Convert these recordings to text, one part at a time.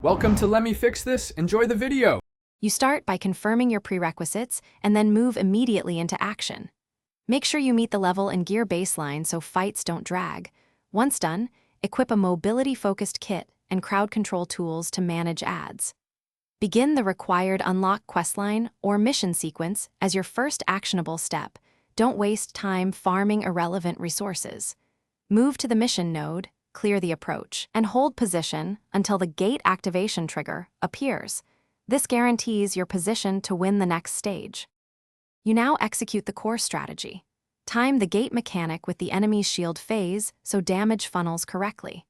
Welcome to Let Me Fix This. Enjoy the video. You start by confirming your prerequisites and then move immediately into action. Make sure you meet the level and gear baseline so fights don't drag. Once done, equip a mobility-focused kit and crowd control tools to manage ads. Begin the required unlock questline or mission sequence as your first actionable step. Don't waste time farming irrelevant resources. Move to the mission node, clear the approach, and hold position until the gate activation trigger appears. This guarantees your position to win the next stage. You now execute the core strategy. Time the gate mechanic with the enemy's shield phase so damage funnels correctly.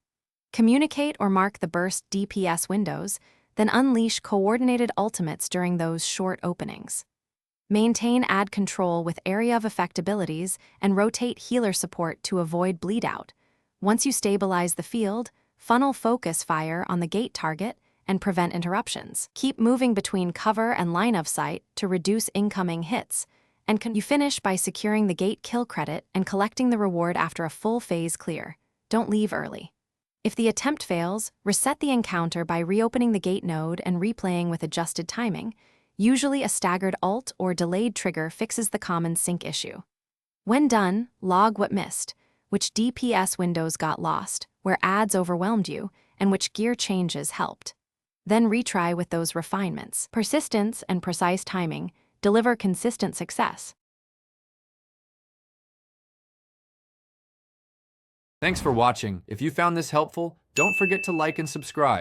Communicate or mark the burst DPS windows, then unleash coordinated ultimates during those short openings. Maintain ad control with area of effect abilities and rotate healer support to avoid bleed out. Once you stabilize the field, funnel focus fire on the gate target and prevent interruptions. Keep moving between cover and line of sight to reduce incoming hits. And you finish by securing the gate kill credit and collecting the reward after a full phase clear. Don't leave early. If the attempt fails, reset the encounter by reopening the gate node and replaying with adjusted timing. Usually a staggered alt or delayed trigger fixes the common sync issue. When done, log what missed, which DPS windows got lost, where ads overwhelmed you, and which gear changes helped. Then retry with those refinements. Persistence and precise timing deliver consistent success. Thanks for watching. If you found this helpful, don't forget to like and subscribe.